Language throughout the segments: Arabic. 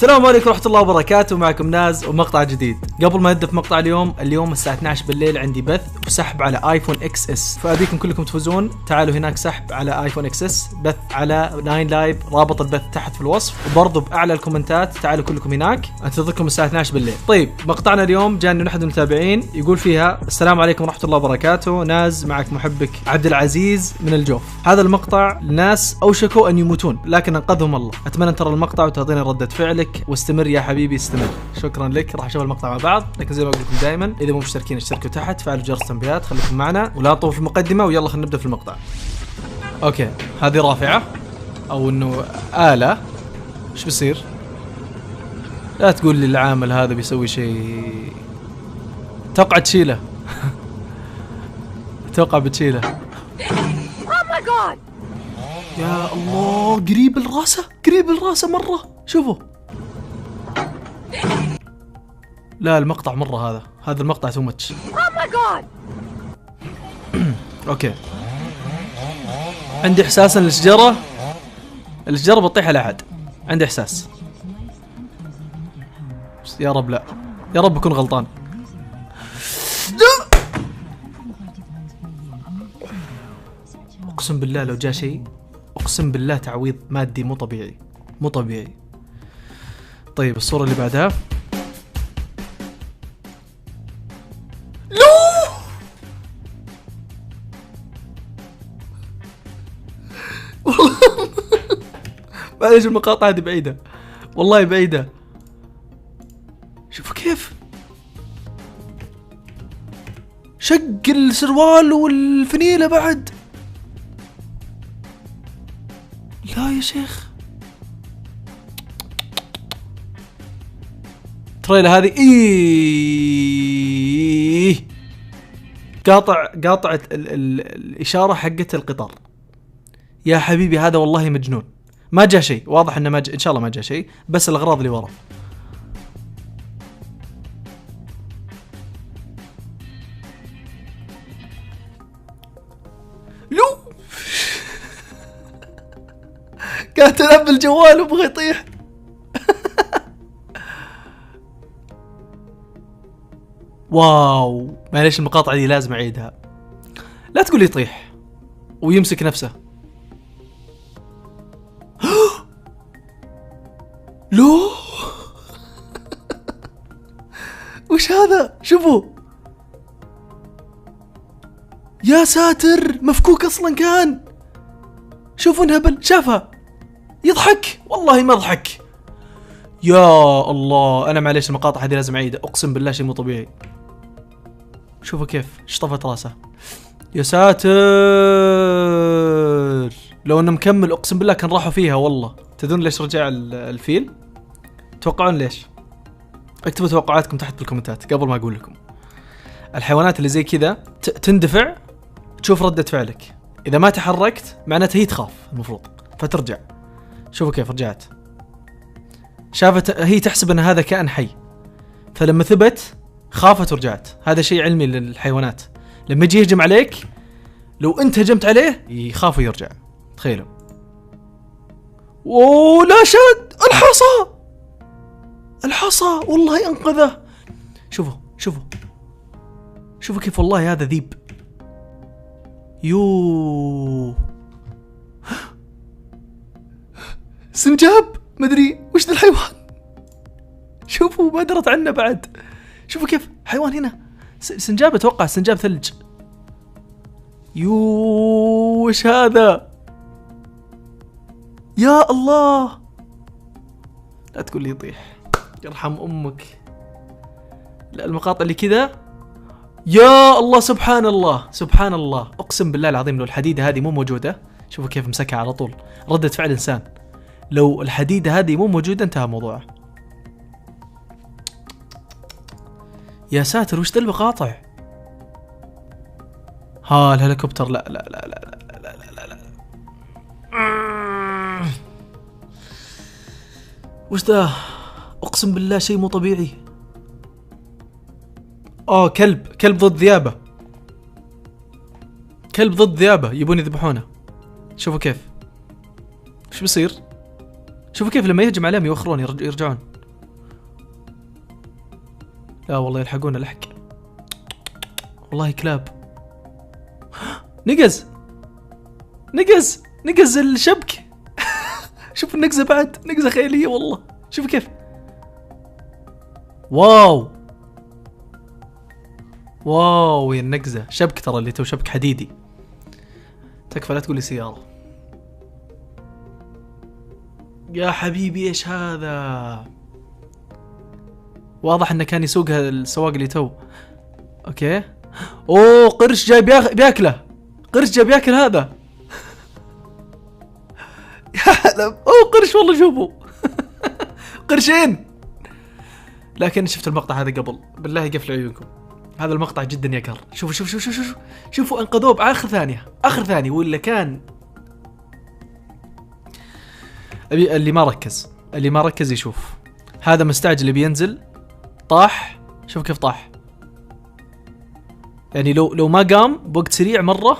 السلام عليكم ورحمة الله وبركاته. معكم ناز ومقطع جديد. قبل ما نبدأ في مقطع اليوم الساعة 12 بالليل عندي بث وسحب على ايفون اكس اس، فأبيكم كلكم تفوزون. تعالوا هناك سحب على ايفون اكس اس، بث على 9 لايف، رابط البث تحت في الوصف وبرضه بأعلى الكومنتات. تعالوا كلكم هناك، انتظركم الساعة 12 بالليل. طيب مقطعنا اليوم جاني أحد المتابعين يقول فيها: السلام عليكم ورحمة الله وبركاته، ناز معك محبك عبد العزيز من الجوف. هذا المقطع لناس أوشكوا أن يموتون لكن أنقذهم الله. أتمنى أن ترى المقطع وتعطيني ردة فعلك، واستمر يا حبيبي استمر. شكرا لك. راح اشوف المقطع مع بعض، لكن زي ما اقول لكم دائما اذا مو مشتركين اشتركوا تحت، فعلوا جرس التنبيهات، خليكم معنا ولا تطوفوا في المقدمه. ويلا خلينا نبدا في المقطع. اوكي، هذه رافعه او انه آلة. ايش بيصير؟ لا تقول لي العامل هذا بيسوي شيء. توقع تشيله. توقع بتشيله. يا الله، قريب الراسه مره. شوفوا، لا المقطع مرة هذا المقطع تو ماتش. اوكي، عندي احساس ان الشجرة بتطيح على احد. عندي احساس، يا رب لا، يا رب اكون غلطان. اقسم بالله لو جاء شيء، اقسم بالله تعويض مادي مو طبيعي. طيب الصورة اللي بعدها. معليش المقاطع هذه بعيدة، والله بعيدة. شوفوا كيف شق السروال والفنيلة بعد. لا يا شيخ، تريلا هذه قاطع الإشارة حقت القطار. يا حبيبي هذا والله مجنون. ما جاء شيء، واضح انه ان شاء الله ما جاء شيء، بس الاغراض اللي ورا. لو قاعد تلعب بالجوال وبغى يطيح. واو، معليش المقاطع دي لازم اعيدها. لا تقول يطيح ويمسك نفسه. لو وش هذا؟ شوفوا يا ساتر، مفكوك اصلا كان. شوفوا انهبل، شافها يضحك، والله ما ضحك. يا الله، انا معليش المقاطع هذه لازم اعيدها، اقسم بالله شيء مو طبيعي. شوفوا كيف شطفت راسه. يا ساتر، لو انه مكمل اقسم بالله كان راحوا فيها والله. تدرون ليش رجع الفيل؟ توقعون ليش؟ اكتبوا توقعاتكم تحت بالكومنتات قبل ما اقول لكم. الحيوانات اللي زي كذا تندفع، تشوف ردة فعلك. اذا ما تحركت معناته هي تخاف المفروض فترجع. شوفوا كيف رجعت، شافت هي تحسب ان هذا كائن حي، فلما ثبت خافت ورجعت. هذا شيء علمي للحيوانات، لما يجي يهجم عليك لو انت هجمت عليه يخاف ويرجع. تخيلوا. اوه لا، شاد الحصى والله انقذه. شوفوا كيف، والله هذا ذيب. يو سنجاب، مدري وش ذا الحيوان. شوفوا ما درت عنه بعد. شوفوا كيف حيوان هنا، سنجاب، اتوقع سنجاب ثلج. يو وش هذا؟ يا الله، لا تقول لي يطيح، يرحم امك. لا المقاطع اللي كذا، يا الله سبحان الله اقسم بالله العظيم لو الحديدة هذه مو موجودة. شوفوا كيف مسكها على طول، ردة فعل انسان. لو الحديدة هذه مو موجودة انتهى موضوعه. يا ساتر وش ذا المقاطع؟ ها الهليكوبتر، لا لا لا لا لا لا لا لا. وش ذا؟ اقسم بالله شيء مو طبيعي. كلب ضد ذئابة. يبون يذبحونه. شوفوا كيف، ايش بيصير؟ شوفوا كيف لما يهجم عليهم يوخرون يرجعون. لا والله يلحقونا لحق. والله كلاب. نقز نقز الشبك. شوف النقزة بعد، نقزة خيالية والله. شوف كيف. واو يا النقزة. شبك ترى اللي تو شبك حديدي. تكفى لا تقولي سيارة يا حبيبي. ايش هذا؟ واضح انه كان يسوقها السواق اللي تو. اوكي. اوه قرش جاي بياكله. قرش جاي بياكل هذا. يا حلب. اوه قرش والله. شوفوا. قرشين. لكن شفت المقطع هذا قبل، بالله يقفل عيونكم. هذا المقطع جدا يقهر. شوفوا انقذوه باخر ثانية ولا كان. اللي ما ركز يشوف. هذا مستعجل بينزل، طاح. شوف كيف طاح. يعني لو ما قام بوقت سريع مرة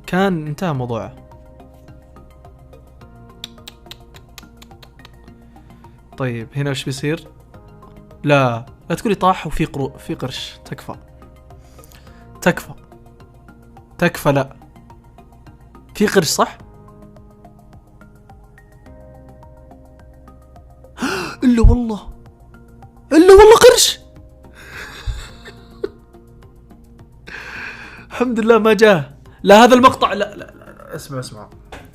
كان انتهى موضوعه. طيب هنا وش بيصير؟ لا تقولي طاح وفي في قرش. تكفى. لا في قرش صح. الا والله قرش. الحمد لله ما جاه. لا هذا المقطع لا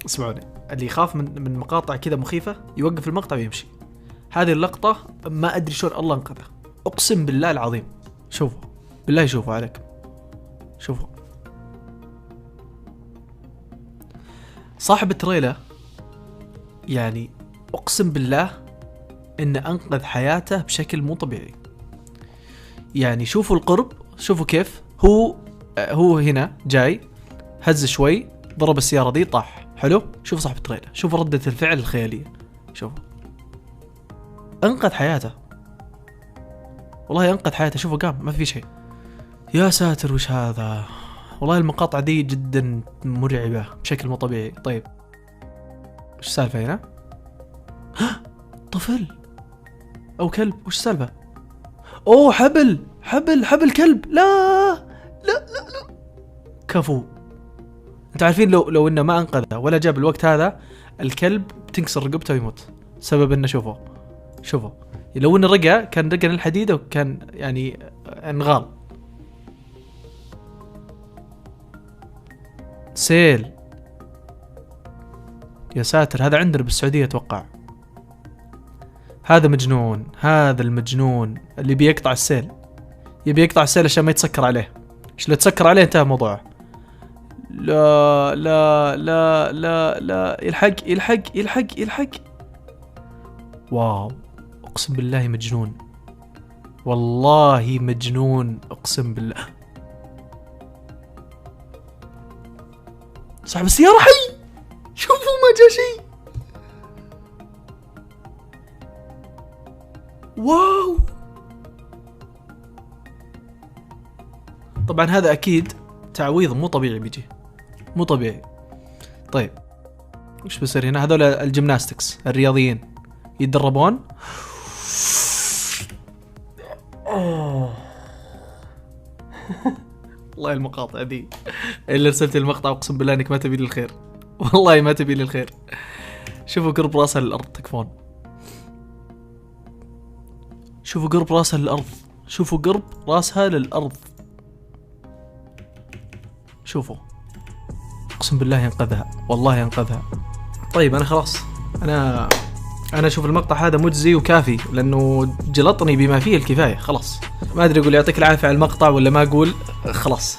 اسمعوني. اللي يخاف من مقاطع كذا مخيفة يوقف المقطع ويمشي. هذه اللقطة ما أدري شلون الله انقذها، أقسم بالله العظيم. شوفوا بالله، شوفوا عليكم. شوفوا صاحب التريلا، يعني أقسم بالله إن أنقذ حياته بشكل مو طبيعي. يعني شوفوا القرب، شوفوا كيف هو هنا جاي، هز شوي، ضرب السيارة دي، طاح. حلو. شوفوا صاحب التريلا، شوفوا ردة الفعل الخيالية. شوفوا انقذ حياته، والله انقذ حياته. شوفوا قام، ما في شيء. يا ساتر وش هذا. والله المقاطع دي جدا مرعبة بشكل مو طبيعي. طيب وش السالفة هنا؟ طفل او كلب. وش السالفة؟ اوه حبل كلب. لا كفو. انتوا عارفين لو انه ما انقذه ولا جاب الوقت هذا، الكلب بتنكسر رقبته ويموت. سبب انه شوفوا لو انه كان رقى الحديدة وكان يعني انغال. سيل. يا ساتر. هذا عندنا بالسعودية اتوقع. هذا مجنون. هذا المجنون اللي بيقطع السيل، يبي يقطع السيل عشان ما يتسكر عليه. ايش لو تسكر عليه انتهى موضوعه. لا يلحق. واو اقسم بالله مجنون، والله مجنون اقسم بالله. صاحب السيارة حي. شوفوا ما جاء شيء. واو. طبعا هذا اكيد تعويض مو طبيعي بيجي، مو طبيعي. طيب وش بيصير هنا؟ هذول الجيمناستكس الرياضيين يتدربون. والله المقاطع دي اللي رسلت المقطع اقسم بالله انك ما تبي لي الخير، والله ما تبي لي الخير. شوفوا قرب راسها للارض. تكفون. شوفوا قرب راسها للارض. شوفوا اقسم بالله ينقذها، والله ينقذها. طيب انا خلاص، انا اشوف المقطع هذا مجزي وكافي، لانه جلطني بما فيه الكفايه. خلاص ما ادري اقول يعطيك العافيه على المقطع ولا ما اقول. خلاص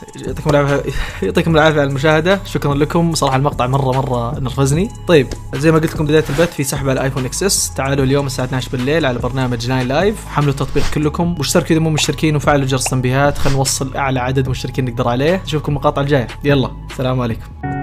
يعطيكم العافيه على المشاهده. شكرا لكم صراحه. المقطع مره نرفزني. طيب زي ما قلت لكم بدايه البث، في سحب على ايفون اكس اس. تعالوا اليوم الساعه 12 بالليل على برنامج ناين لايف. حملوا التطبيق كلكم، واشتركوا اذا مو مشتركين، وفعلوا جرس التنبيهات. خلينا نوصل اعلى عدد مشتركين نقدر عليه. نشوفكم المقاطع الجايه. يلا سلام عليكم.